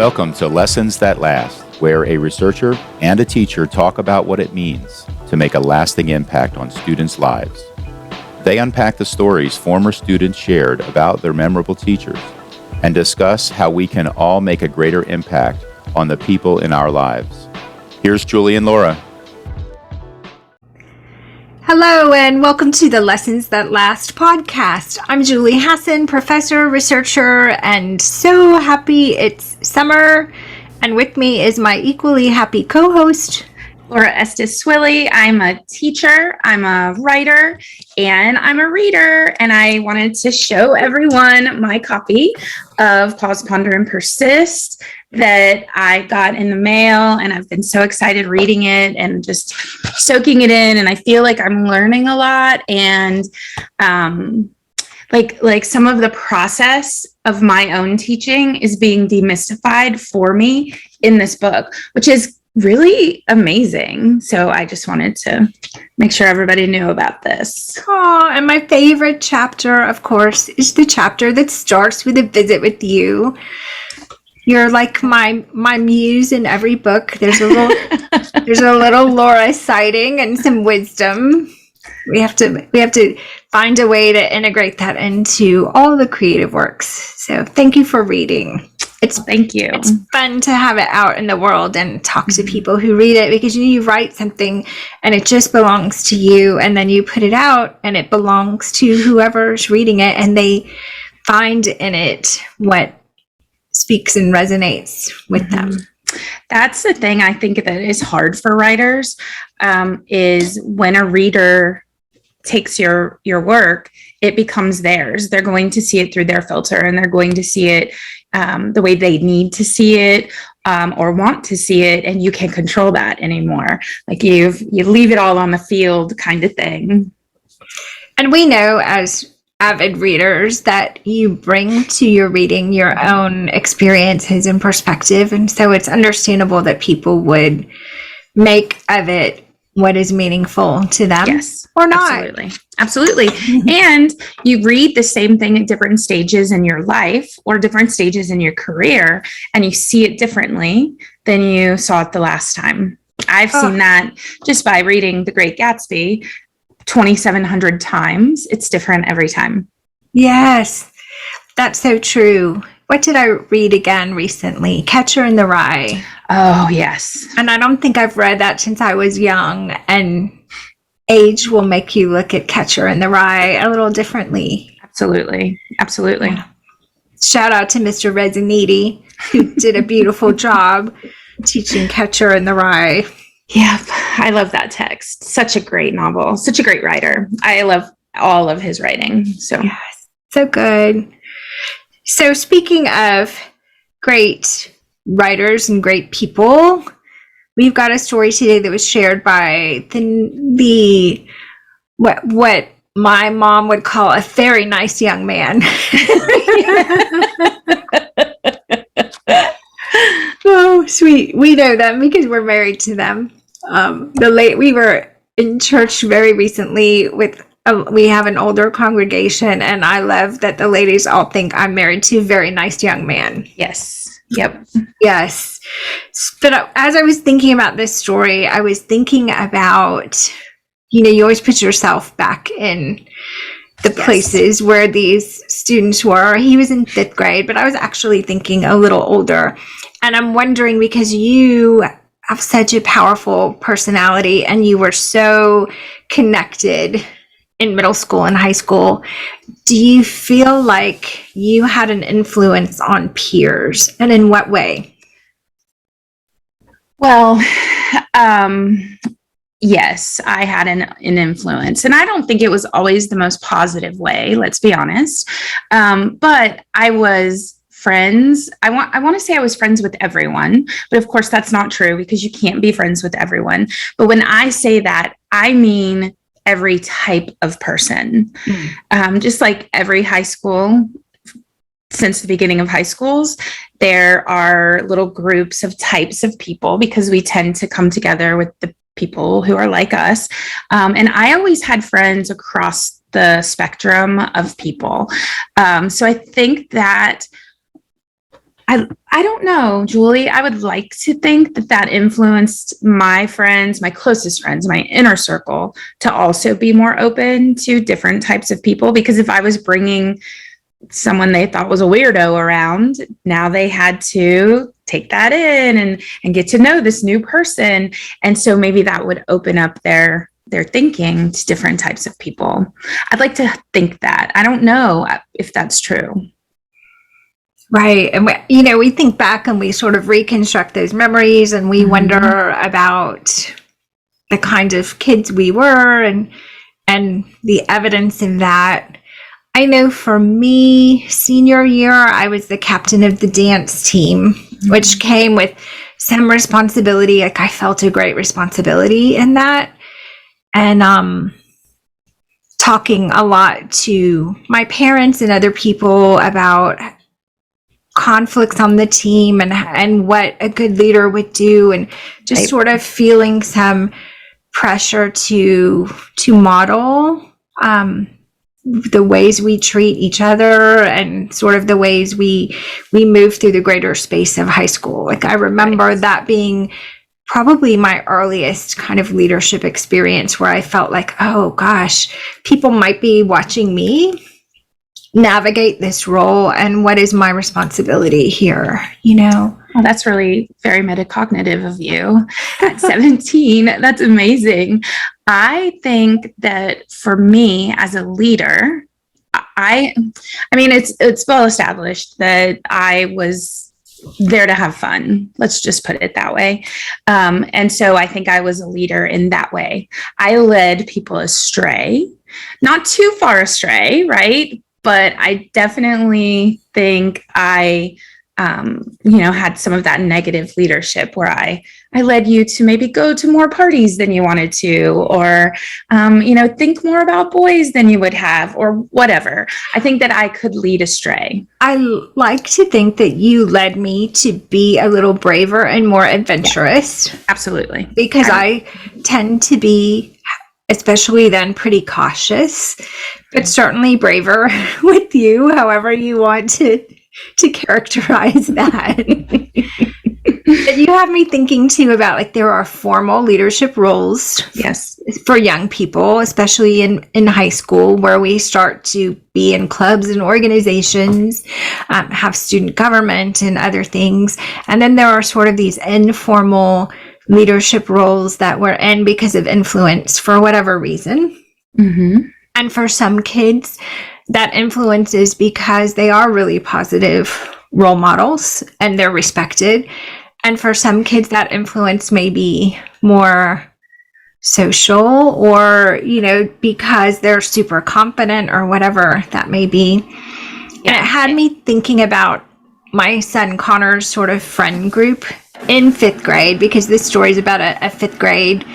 Welcome to Lessons That Last, where a researcher and a teacher talk about what it means to make a lasting impact on students' lives. They unpack the stories former students shared about their memorable teachers and discuss how we can all make a greater impact on the people in our lives. Here's Julie and Laura. Hello and welcome to the Lessons That Last podcast. I'm Julie Hassan, professor, researcher, and so happy it's summer. And with me is my equally happy co-host, Laura Estes Swilly. I'm a teacher, I'm a writer, and I'm a reader. And I wanted to show everyone my copy of Pause, Ponder, and Persist that I got in the mail. And I've been so excited reading it and just soaking it in. And I feel like I'm learning a lot. And like some of the process of my own teaching is being demystified for me in this book, which is really amazing. So I just wanted to make sure everybody knew about this. Oh, and my favorite chapter, of course, is the chapter that starts with a visit with you. You're like my muse in every book. There's a little Laura sighting and some wisdom. We have to find a way to integrate that into all the creative works. So thank you for reading. Thank you. It's fun to have it out in the world and talk to people who read it, because you write something and it just belongs to you, and then you put it out and it belongs to whoever's reading it, and they find in it what speaks and resonates with them. That's the thing I think that is hard for writers, is when a reader takes your work, it becomes theirs. They're going to see it through their filter, and they're going to see it the way they need to see it or want to see it, and you can't control that anymore. Like you leave it all on the field kind of thing. And we know as avid readers that you bring to your reading your own experiences and perspective, and so it's understandable that people would make of it what is meaningful to them. Yes, or not. Absolutely. And you read the same thing at different stages in your life or different stages in your career, and you see it differently than you saw it the last time. I've seen that just by reading The Great Gatsby 2,700 times. It's different every time. Yes, that's so true. What did I read again recently? Catcher in the Rye. Oh, yes. And I don't think I've read that since I was young, and age will make you look at Catcher in the Rye a little differently. Absolutely. Yeah. Shout out to Mr. Rezaniti, who did a beautiful job teaching Catcher in the Rye. Yep. I love that text. Such a great novel. Such a great writer. I love all of his writing. So yes, so good. So speaking of great writers and great people, we've got a story today that was shared by the what my mom would call a very nice young man. Oh, sweet. We know them because we're married to them. We were in church very recently with we have an older congregation, and I love that the ladies all think I'm married to a very nice young man. Yes. Yep. Yes. But as I was thinking about this story, I was thinking about, you always put yourself back in the places where these students were. He was in 5th grade, but I was actually thinking a little older. And I'm wondering, because you have such a powerful personality and you were so connected in middle school and high school, do you feel like you had an influence on peers, and in what way? Well, yes, I had an influence, and I don't think it was always the most positive way, let's be honest. But I was friends. I want to say I was friends with everyone, but of course that's not true, because you can't be friends with everyone. But when I say that, I mean every type of person. Just like every high school, since the beginning of high schools, there are little groups of types of people, because we tend to come together with the people who are like us. And I always had friends across the spectrum of people. So I think that I don't know, Julie. I would like to think that that influenced my friends, my closest friends, my inner circle, to also be more open to different types of people. Because if I was bringing someone they thought was a weirdo around, now they had to take that in and get to know this new person. And so maybe that would open up their thinking to different types of people. I'd like to think that. I don't know if that's true. Right. And, we think back and we sort of reconstruct those memories, and we wonder about the kind of kids we were and the evidence in that. I know for me, senior year, I was the captain of the dance team, which came with some responsibility. Like, I felt a great responsibility in that. And talking a lot to my parents and other people about conflicts on the team and what a good leader would do, and just sort of feeling some pressure to model the ways we treat each other and sort of the ways we move through the greater space of high school. Like, I remember that being probably my earliest kind of leadership experience, where I felt like, oh gosh, people might be watching me navigate this role, and what is my responsibility here, Well, that's really very metacognitive of you at 17. That's amazing. I think that for me as a leader, I mean, it's well established that I was there to have fun. Let's just put it that way. And so I think I was a leader in that way. I led people astray, not too far astray, right? But I definitely think I, had some of that negative leadership where I led you to maybe go to more parties than you wanted to, or, think more about boys than you would have, or whatever. I think that I could lead astray. I like to think that you led me to be a little braver and more adventurous. Yeah, absolutely. Because I tend to be, especially then, pretty cautious, but certainly braver with you, however you want to characterize that. And you have me thinking too about, like, there are formal leadership roles, yes, for young people, especially in high school, where we start to be in clubs and organizations, have student government and other things. And then there are sort of these informal leadership roles that we're in because of influence for whatever reason. And for some kids, that influence is because they are really positive role models and they're respected. And for some kids, that influence may be more social, or, because they're super confident or whatever that may be. And it had me thinking about my son Connor's sort of friend group in 5th grade, because this story is about a 5th grade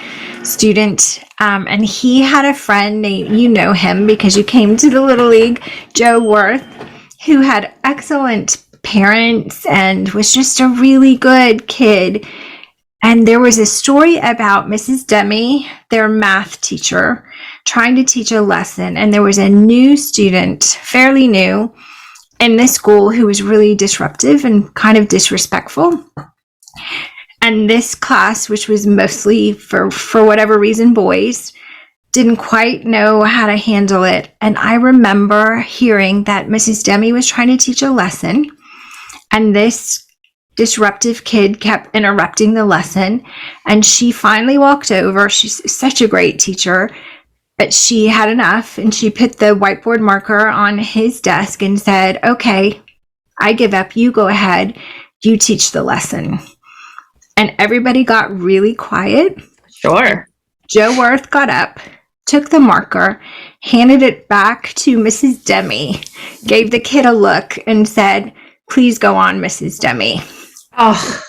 student. And he had a friend named, him because you came to the Little League, Joe Worth, who had excellent parents and was just a really good kid. And there was a story about Mrs. Demi, their math teacher, trying to teach a lesson. And there was a new student, fairly new, in this school who was really disruptive and kind of disrespectful. And this class, which was mostly, for whatever reason, boys, didn't quite know how to handle it. And I remember hearing that Mrs. Demi was trying to teach a lesson, and this disruptive kid kept interrupting the lesson. And she finally walked over. She's such a great teacher, but she had enough, and she put the whiteboard marker on his desk and said, "Okay, I give up. You go ahead. You teach the lesson." And everybody got really quiet. Sure. Joe Worth got up, took the marker, handed it back to Mrs. Demi, gave the kid a look, and said, "Please go on, Mrs. Demi." Oh,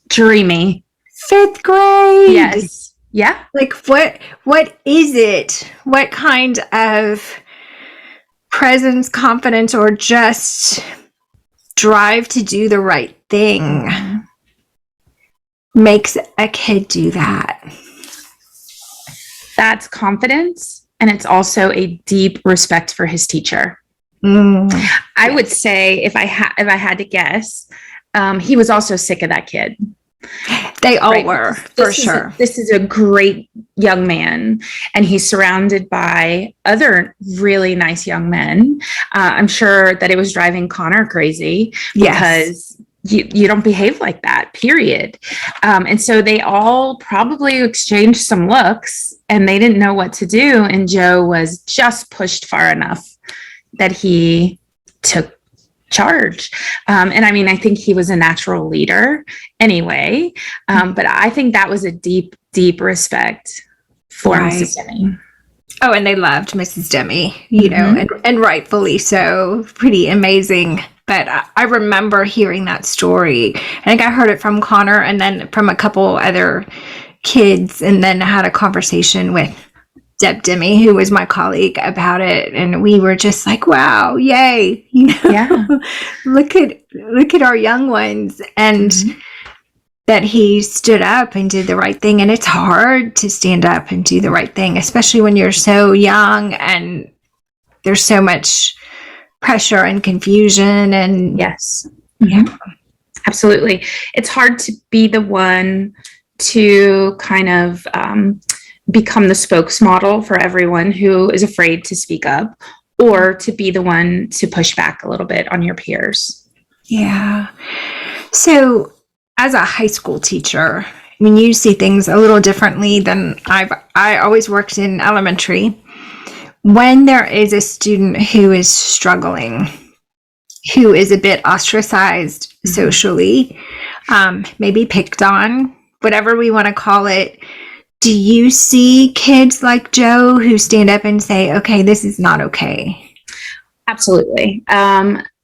dreamy. 5th grade. Yes. Yeah. Like, what is it? What kind of presence, confidence, or just drive to do the right thing makes a kid do that? That's confidence, and it's also a deep respect for his teacher. I would say, if I had to guess, he was also sick of that kid. They all were, for sure. This is a great young man, and he's surrounded by other really nice young men. I'm sure that it was driving Connor crazy because you don't behave like that, period. And so they all probably exchanged some looks, and they didn't know what to do. And Joe was just pushed far enough that he took charge. And I mean, I think he was a natural leader anyway. But I think that was a deep, deep respect for Mrs. Demi. Oh, and they loved Mrs. Demi, you know, and rightfully so. Pretty amazing. But I remember hearing that story. I think I heard it from Connor and then from a couple other kids, and then had a conversation with Deb Demi, who was my colleague, about it, and we were just like, "Wow, yay!" You know, look at our young ones, and that he stood up and did the right thing. And it's hard to stand up and do the right thing, especially when you're so young and there's so much pressure and confusion. And absolutely, it's hard to be the one to kind of become the spokesmodel for everyone who is afraid to speak up, or to be the one to push back a little bit on your peers. Yeah. So as a high school teacher, I mean, you see things a little differently than I always worked in elementary. When there is a student who is struggling, who is a bit ostracized socially, maybe picked on, whatever we want to call it, do you see kids like Joe who stand up and say, okay, this is not okay? Absolutely.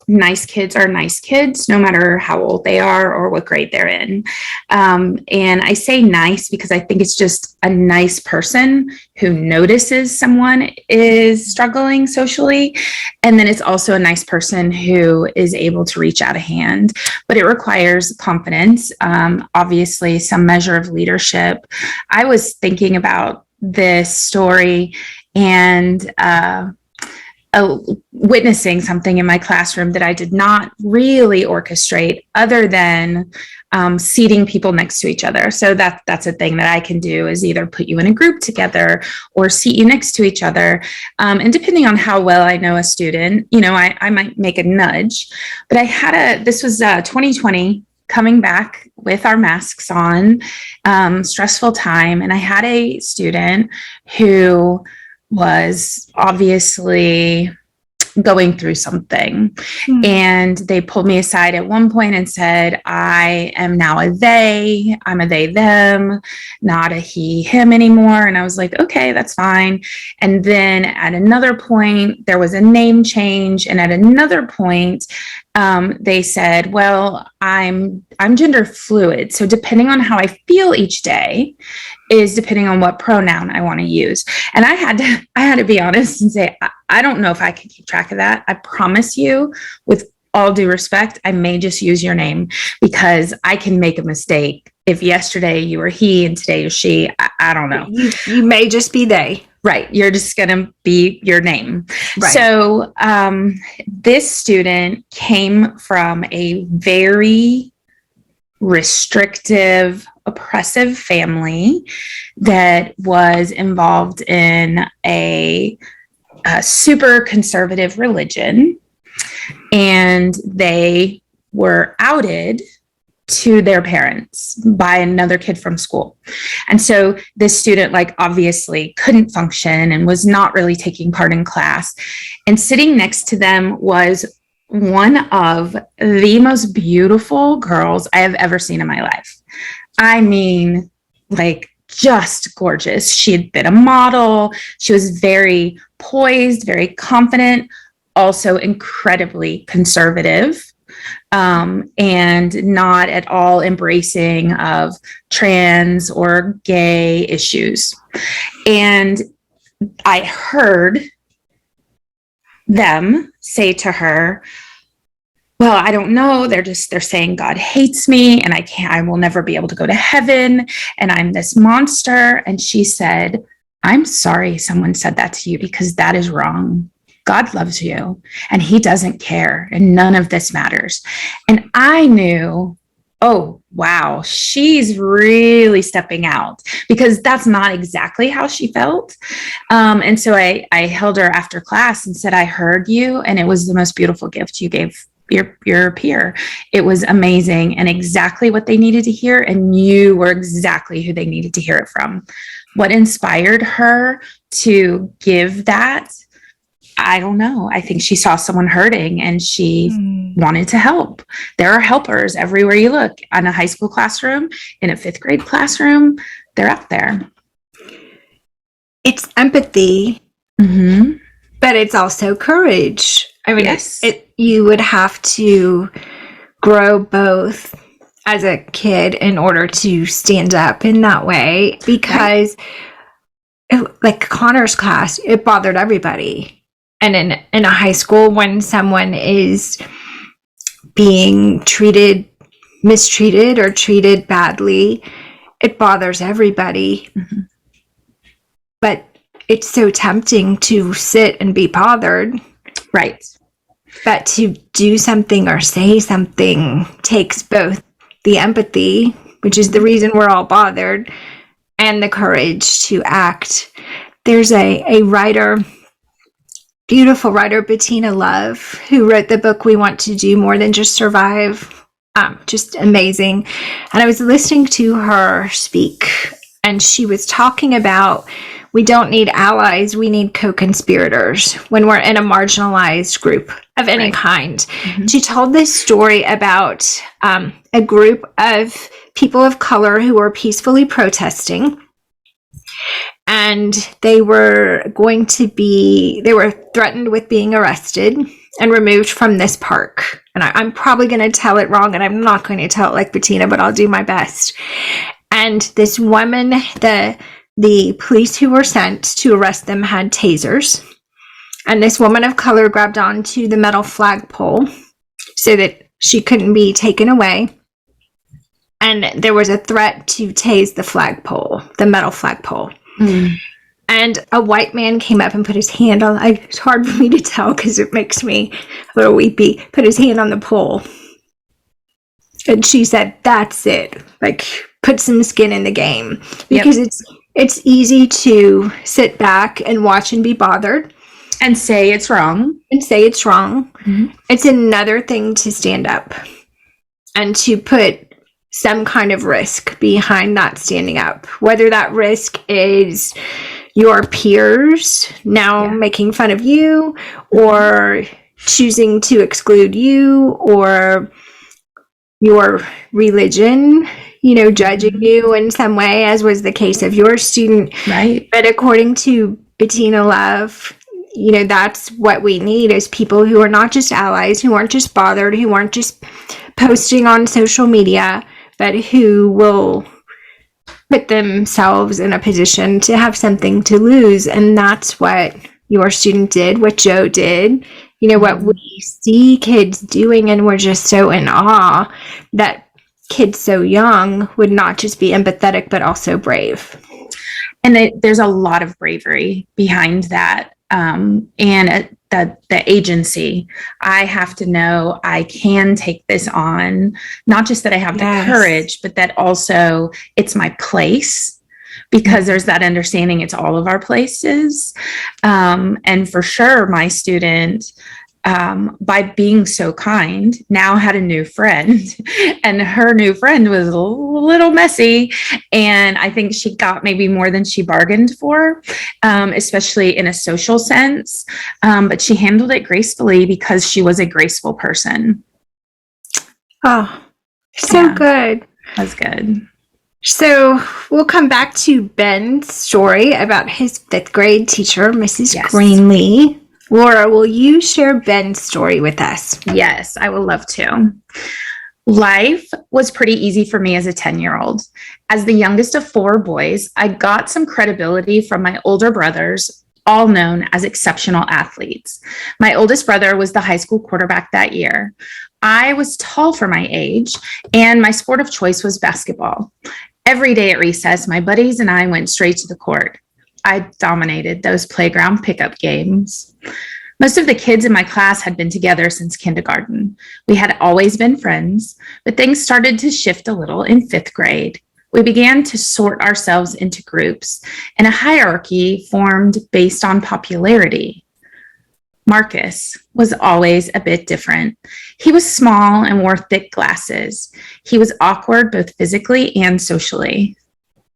Nice kids are nice kids, no matter how old they are or what grade they're in. And I say nice because I think it's just a nice person who notices someone is struggling socially. And then it's also a nice person who is able to reach out a hand, but it requires confidence, obviously some measure of leadership. I was thinking about this story and witnessing something in my classroom that I did not really orchestrate, other than seating people next to each other. So that's a thing that I can do, is either put you in a group together or seat you next to each other. And depending on how well I know a student, you know, I might make a nudge. But this was 2020, coming back with our masks on, stressful time. And I had a student who was obviously going through something. And they pulled me aside at one point and said, I am now a they, I'm a they, them, not a he, him anymore. And I was like, okay, that's fine. And then at another point, there was a name change. And at another point, they said, well, I'm gender fluid. So depending on how I feel each day is depending on what pronoun I want to use. And I had to be honest and say, I don't know if I can keep track of that. I promise you, with all due respect, I may just use your name, because I can make a mistake. If yesterday you were he and today you're she, I don't know. You may just be they. Right. You're just going to be your name. Right. So this student came from a very restrictive, oppressive family that was involved in a super conservative religion. And they were outed to their parents by another kid from school. And so this student, like, obviously couldn't function and was not really taking part in class. And sitting next to them was one of the most beautiful girls I have ever seen in my life. I mean, like, just gorgeous. She had been a model. She was very poised, very confident, also incredibly conservative. And not at all embracing of trans or gay issues. And I heard them say to her, well, I don't know. They're saying God hates me and I will never be able to go to heaven. And I'm this monster. And she said, I'm sorry someone said that to you, because that is wrong. God loves you and he doesn't care. And none of this matters. And I knew, oh, wow, she's really stepping out, because that's not exactly how she felt. And so I held her after class and said, I heard you, and it was the most beautiful gift you gave your peer. It was amazing and exactly what they needed to hear. And you were exactly who they needed to hear it from. What inspired her to give that? I don't know. I think she saw someone hurting and she wanted to help. There are helpers everywhere you look, in a high school classroom, in a 5th grade classroom. They're out there. It's empathy, but it's also courage. I mean, yes. You would have to grow both as a kid in order to stand up in that way, because like Connor's class, it bothered everybody. And in a high school, when someone is being mistreated or treated badly, it bothers everybody. But it's so tempting to sit and be bothered. Right. But to do something or say something takes both the empathy, which is the reason we're all bothered, and the courage to act. There's a writer, beautiful writer, Bettina Love, who wrote the book We Want to Do More Than Just Survive. Just amazing. And I was listening to her speak, and she was talking about, we don't need allies, we need co-conspirators when we're in a marginalized group of any kind. She told this story about a group of people of color who were peacefully protesting. And they were threatened with being arrested and removed from this park. And I'm probably going to tell it wrong, and I'm not going to tell it like Bettina, but I'll do my best. And this woman, the police who were sent to arrest them had tasers. And this woman of color grabbed onto the metal flagpole so that she couldn't be taken away. And there was a threat to tase the metal flagpole. And a white man came up and put his hand on, it's hard for me to tell because it makes me a little weepy, put his hand on the pole. And she said, that's it. Like, put some skin in the game. Because it's easy to sit back and watch and be bothered. And say it's wrong. It's another thing to stand up and to put some kind of risk behind that standing up. Whether that risk is your peers now making fun of you, or choosing to exclude you, or your religion, judging you in some way, as was the case of your student. Right. But according to Bettina Love, that's what we need, is people who are not just allies, who aren't just bothered, who aren't just posting on social media, but who will put themselves in a position to have something to lose. And that's what your student did, what Joe did, what we see kids doing. And we're just so in awe that kids so young would not just be empathetic, but also brave. And there's a lot of bravery behind that. And the agency, I have to know I can take this on, not just that I have the courage, but that also it's my place, because there's that understanding it's all of our places. And for sure, my student, by being so kind, now had a new friend, and her new friend was a little messy. And I think she got maybe more than she bargained for, especially in a social sense. But she handled it gracefully because she was a graceful person. Oh, so good. That's good. So we'll come back to Ben's story about his 5th grade teacher, Mrs. Greenlee. Laura, will you share Ben's story with us? Yes, I would love to. Life was pretty easy for me as a 10-year-old. As the youngest of 4 boys, I got some credibility from my older brothers, all known as exceptional athletes. My oldest brother was the high school quarterback that year. I was tall for my age, and my sport of choice was basketball. Every day at recess, my buddies and I went straight to the court. I dominated those playground pickup games. Most of the kids in my class had been together since kindergarten. We had always been friends, but things started to shift a little in 5th grade. We began to sort ourselves into groups, and a hierarchy formed based on popularity. Marcus was always a bit different. He was small and wore thick glasses. He was awkward both physically and socially.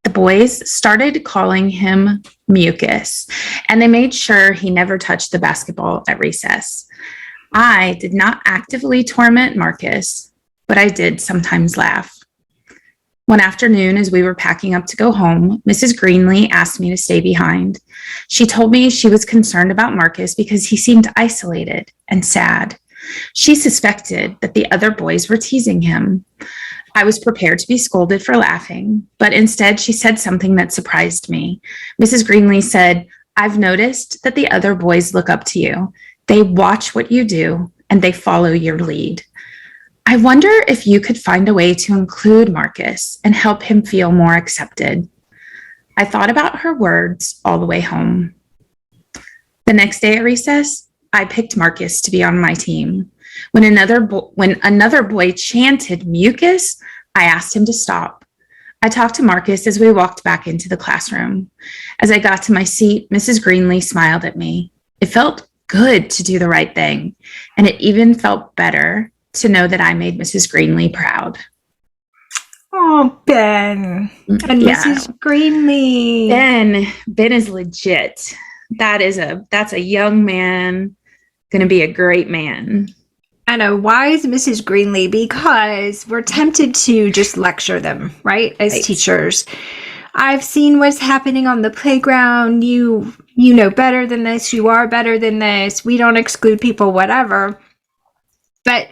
The boys started calling him Mucus, and they made sure he never touched the basketball at recess. I did not actively torment Marcus, but I did sometimes laugh. One afternoon, as we were packing up to go home, Mrs. Greenlee asked me to stay behind. She told me she was concerned about Marcus because he seemed isolated and sad. She suspected that the other boys were teasing him. I was prepared to be scolded for laughing, but instead she said something that surprised me. Mrs. Greenlee said, "I've noticed that the other boys look up to you. They watch what you do and they follow your lead. I wonder if you could find a way to include Marcus and help him feel more accepted." I thought about her words all the way home. The next day at recess, I picked Marcus to be on my team. When another boy chanted Mucus, I asked him to stop. I talked to Marcus as we walked back into the classroom. As I got to my seat, Mrs. Greenlee smiled at me. It felt good to do the right thing, and it even felt better to know that I made Mrs. Greenlee proud. Oh, Ben and Yeah. Mrs. Greenlee. Ben is legit. That's a young man, going to be a great man. And a wise Mrs. Greenlee, because we're tempted to just lecture them, right? As Right. teachers. I've seen what's happening on the playground. You know better than this. You are better than this. We don't exclude people, whatever. But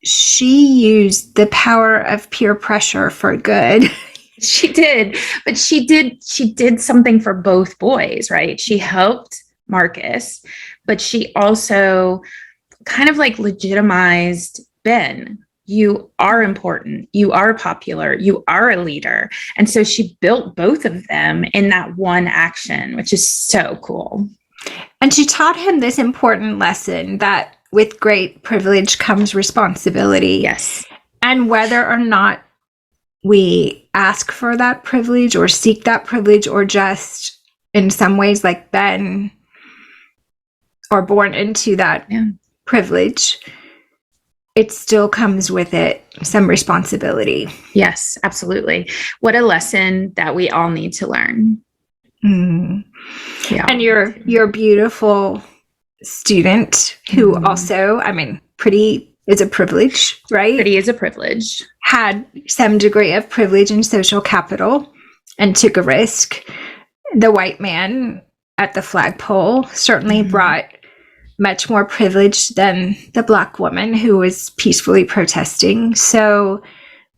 she used the power of peer pressure for good. She did, but she did something for both boys, right? She helped Marcus, but she also kind of like legitimized Ben. You are important. You are popular. You are a leader. And so she built both of them in that one action, which is so cool. And she taught him this important lesson that with great privilege comes responsibility. Yes. And whether or not we ask for that privilege or seek that privilege, or just in some ways like Ben are born into that privilege, it still comes with it some responsibility. Yes, absolutely. What a lesson that we all need to learn. Mm. Yeah. And your beautiful student who also, I mean, pretty is a privilege, right? Pretty is a privilege. Had some degree of privilege and social capital and took a risk. The white man at the flagpole certainly brought much more privilege than the Black woman who was peacefully protesting. So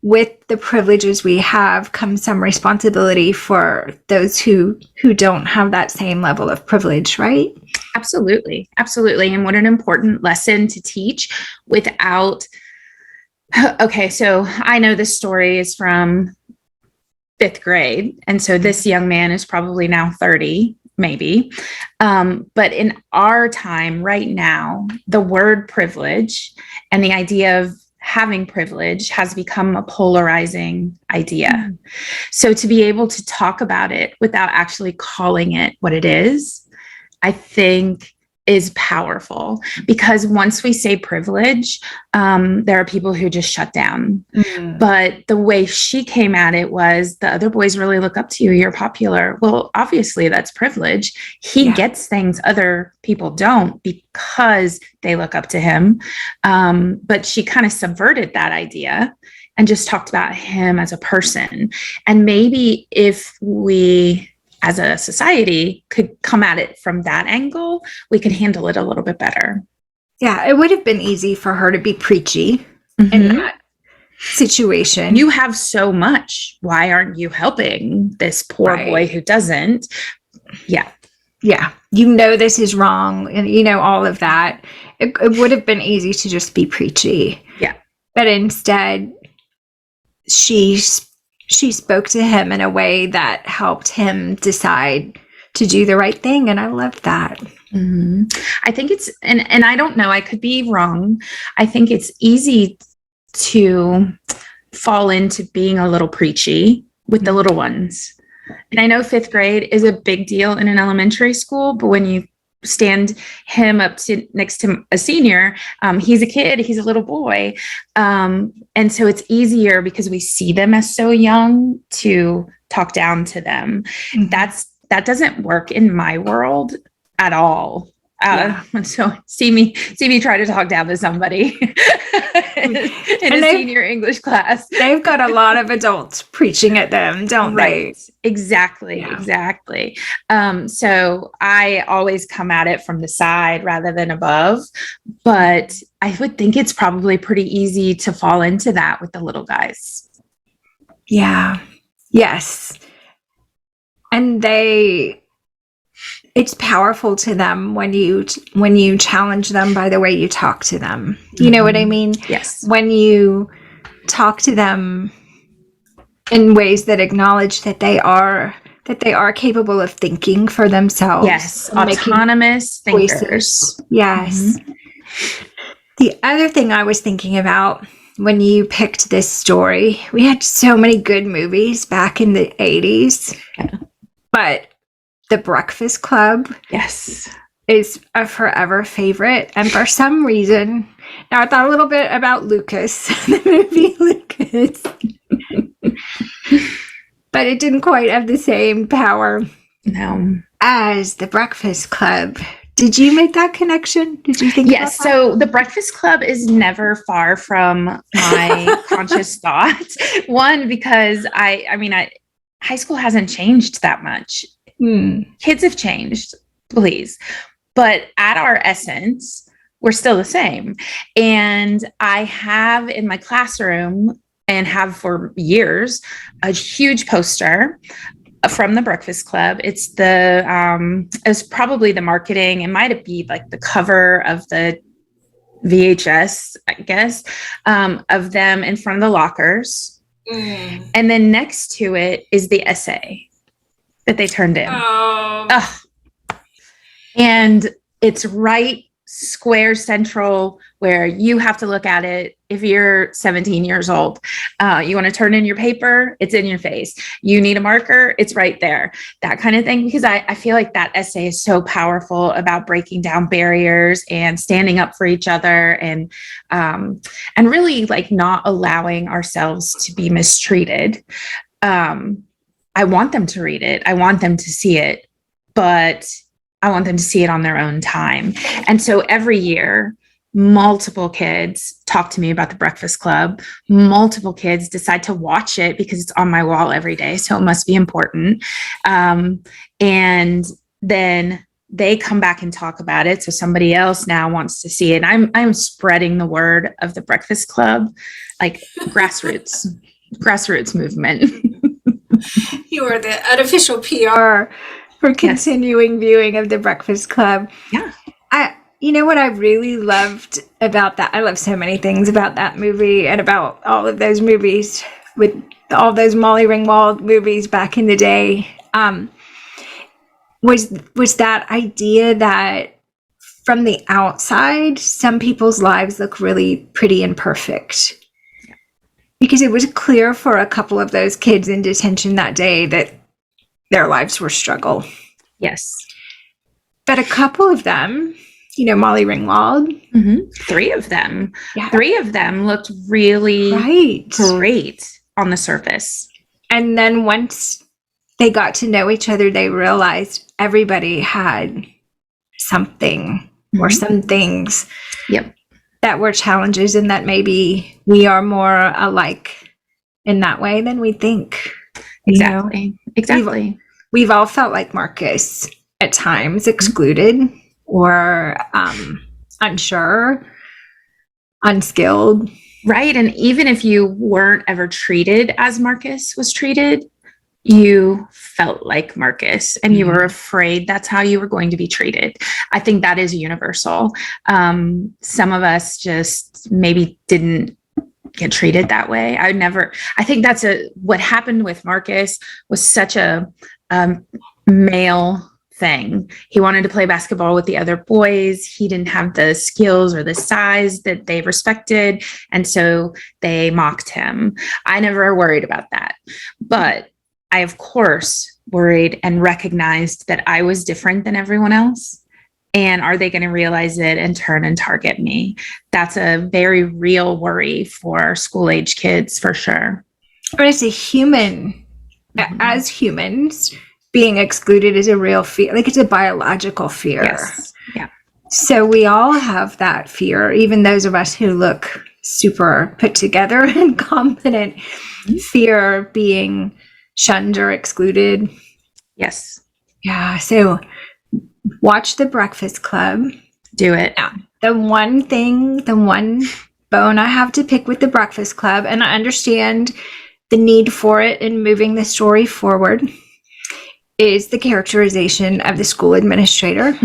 with the privileges we have comes some responsibility for those who don't have that same level of privilege, right? Absolutely. Absolutely. And what an important lesson to teach without. Okay, so I know this story is from 5th grade. And so this young man is probably now 30, maybe. But in our time right now, the word privilege and the idea of having privilege has become a polarizing idea. So to be able to talk about it without actually calling it what it is, I think is powerful, because once we say privilege, there are people who just shut down. But the way she came at it was, the other boys really look up to you. You're popular. Well, obviously that's privilege. He gets things other people don't because they look up to him. But she kind of subverted that idea and just talked about him as a person. And maybe if we, as a society, could come at it from that angle, we could handle it a little bit better. Yeah, it would have been easy for her to be preachy in that situation. You have so much. Why aren't you helping this poor boy who doesn't? Yeah. Yeah. You know, this is wrong. And you know, all of that. It would have been easy to just be preachy. Yeah. But instead, she spoke to him in a way that helped him decide to do the right thing. And I love that. I think it's, and I don't know, I could be wrong. I think it's easy to fall into being a little preachy with the little ones. And I know fifth grade is a big deal in an elementary school, but when you stand him up next to a senior, he's a kid, he's a little boy. And so it's easier because we see them as so young to talk down to them. That doesn't work in my world at all. So see me try to talk down to somebody in a senior English class. They've got a lot of adults preaching at them, don't they? Exactly. So I always come at it from the side rather than above, but I would think it's probably pretty easy to fall into that with the little guys. Yeah. Yes. And it's powerful to them when you challenge them by the way you talk to them. You know what I mean? Yes. When you talk to them in ways that acknowledge that they are capable of thinking for themselves. Yes. Autonomous thinkers. Yes. The other thing I was thinking about when you picked this story, we had so many good movies back in the 80s, but The Breakfast Club, yes, is a forever favorite. And for some reason, now I thought a little bit about Lucas, the movie Lucas, but it didn't quite have the same power as The Breakfast Club. Did you make that connection? Did you think? Yes. So The Breakfast Club is never far from my conscious thought. One, because high school hasn't changed that much. Kids have changed, please. But at our essence, we're still the same. And I have in my classroom, and have for years, a huge poster from The Breakfast Club. It's probably the marketing. It might be like the cover of the VHS, I guess, of them in front of the lockers. And then next to it is the essay that they turned in. And it's right square central where you have to look at it. If you're 17 years old, you want to turn in your paper, it's in your face. You need a marker, it's right there. That kind of thing. Because I feel like that essay is so powerful about breaking down barriers and standing up for each other, and really like not allowing ourselves to be mistreated. I want them to read it. I want them to see it, but I want them to see it on their own time. And so every year, multiple kids talk to me about The Breakfast Club. Multiple kids decide to watch it because it's on my wall every day. So it must be important. And then they come back and talk about it. So somebody else now wants to see it. I'm spreading the word of The Breakfast Club, like grassroots movement. You are the unofficial PR for continuing viewing of The Breakfast Club. Yeah. You know what I really loved about that? I love so many things about that movie and about all of those movies, with all those Molly Ringwald movies back in the day. Was that idea that from the outside, some people's lives look really pretty and perfect. Because it was clear for a couple of those kids in detention that day that their lives were struggle. Yes. But a couple of them, Molly Ringwald. Three of them looked really great on the surface. And then once they got to know each other, they realized everybody had something or some things. Yep. That were challenges, and that maybe we are more alike in that way than we think. Exactly. We've all felt like Marcus at times, excluded or unsure, unskilled. Right. And even if you weren't ever treated as Marcus was treated, you felt like Marcus, and you were afraid that's how you were going to be treated. I think that is universal. Some of us just maybe didn't get treated that way. I think what happened with Marcus was such a male thing. He wanted to play basketball with the other boys. He didn't have the skills or the size that they respected. And so they mocked him. I never worried about that. But I, of course, worried and recognized that I was different than everyone else. And are they going to realize it and turn and target me? That's a very real worry for school age kids, for sure. But it's a human, as humans, being excluded is a real fear. Like, it's a biological fear. Yes. Yeah. So we all have that fear, even those of us who look super put together and confident. Fear of being shunned or excluded. Yes. Yeah. So watch The Breakfast Club. Do it. Yeah. The one bone I have to pick with The Breakfast Club, and I understand the need for it in moving the story forward, is the characterization of the school administrator.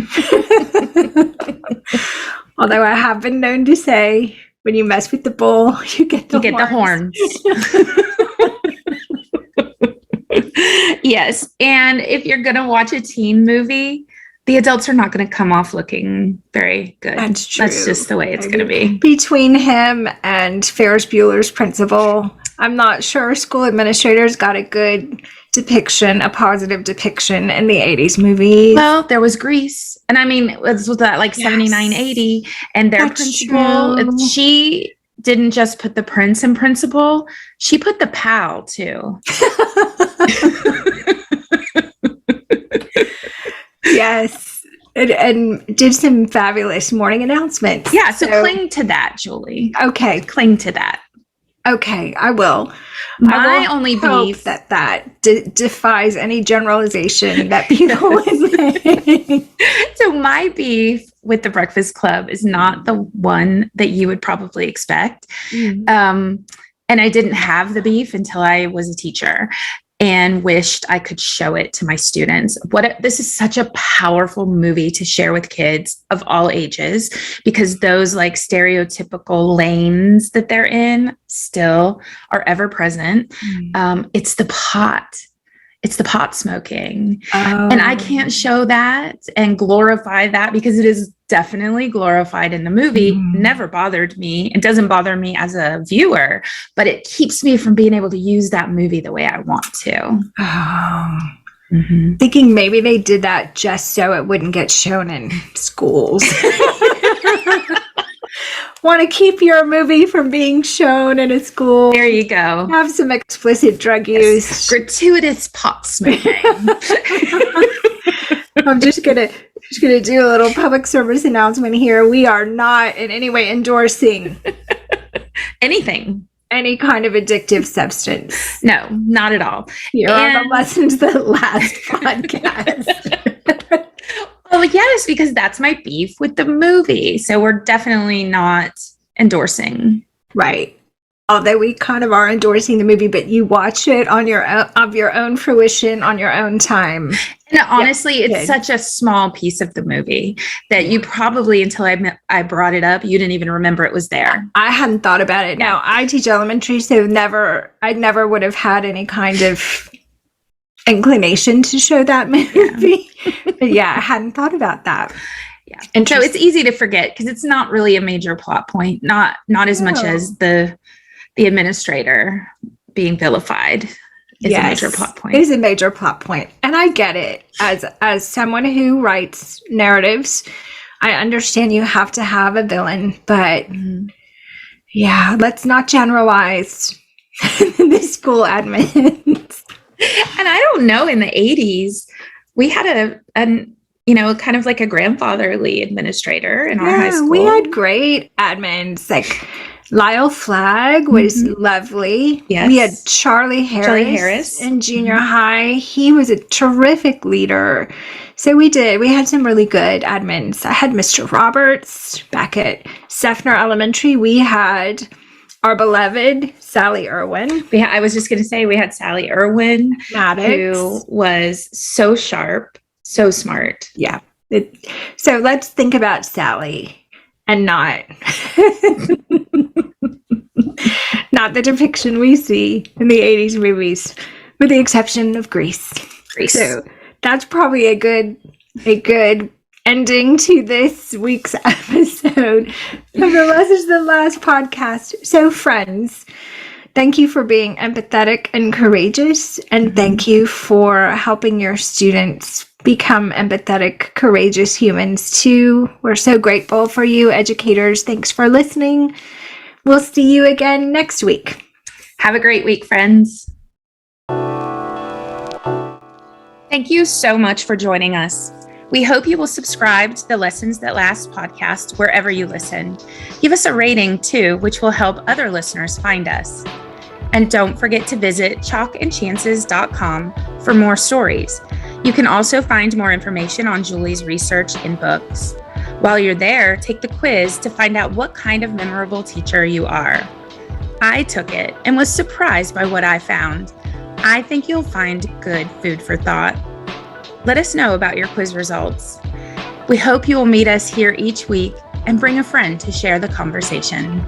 Although I have been known to say, when you mess with the bull, you get the horns. Yes. And if you're going to watch a teen movie, the adults are not going to come off looking very good. That's true. That's just the way it's going to be. Between him and Ferris Bueller's Principal, I'm not sure school administrators got a good depiction, a positive depiction in the 80s movie. Well, there was Grease. And I mean, it was that like 79, 80. And their principal, she didn't just put the prince in principal, she put the pal too. Yes. And did some fabulous morning announcements. Yeah, so cling to that, Julie. Okay. Cling to that. Okay, I will. My only beef that defies any generalization that people would make. So my beef with The Breakfast Club is not the one that you would probably expect. And I didn't have the beef until I was a teacher and wished I could show it to my students. This is such a powerful movie to share with kids of all ages, because those like stereotypical lanes that they're in still are ever present. It's the pot. It's the pot smoking. And I can't show that and glorify that because it is definitely glorified in the movie. Never bothered me. It doesn't bother me as a viewer, but it keeps me from being able to use that movie the way I want to. Thinking maybe they did that just so it wouldn't get shown in schools. Want to keep your movie from being shown in a school. There you go. Have some explicit drug use. Gratuitous pot smoking. I'm just gonna do a little public service announcement here. We are not in any way endorsing anything. Any kind of addictive substance. No, not at all. Here are the lessons of the last podcast. Well, yes, because that's my beef with the movie. So we're definitely not endorsing. Right. Although we kind of are endorsing the movie, but you watch it on your own, of your own fruition, on your own time. And honestly, it's such a small piece of the movie that you probably, until I brought it up, you didn't even remember it was there. I hadn't thought about it. Now, I teach elementary, so I never would have had any kind of inclination to show that movie. But yeah, I hadn't thought about that. Yeah. And so it's easy to forget because it's not really a major plot point, not as much as the administrator being vilified is a major plot point. It is a major plot point. And I get it. As someone who writes narratives, I understand you have to have a villain, but yeah, let's not generalize the school admins. And I don't know, in the 80s, we had a kind of like a grandfatherly administrator in our high school. We had great admins. Like Lyle Flagg was lovely. Yes. We had Charlie Harris in junior high. He was a terrific leader. So we had some really good admins. I had Mr. Roberts back at Seffner Elementary. We had our beloved Sally Irwin. I was just going to say we had Sally Irwin, Maddox, who was so sharp, so smart. Yeah. So let's think about Sally and not the depiction we see in the 80s movies, with the exception of Grease. So that's probably a good a good ending to this week's episode of the Lessons the Last podcast. So, friends, thank you for being empathetic and courageous, and thank you for helping your students become empathetic, courageous humans too. We're so grateful for you, educators. Thanks for listening. We'll see you again next week. Have a great week, friends. Thank you so much for joining us. We hope you will subscribe to the Lessons That Last podcast wherever you listen. Give us a rating too, which will help other listeners find us. And don't forget to visit chalkandchances.com for more stories. You can also find more information on Julie's research and books. While you're there, take the quiz to find out what kind of memorable teacher you are. I took it and was surprised by what I found. I think you'll find good food for thought. Let us know about your quiz results. We hope you will meet us here each week and bring a friend to share the conversation.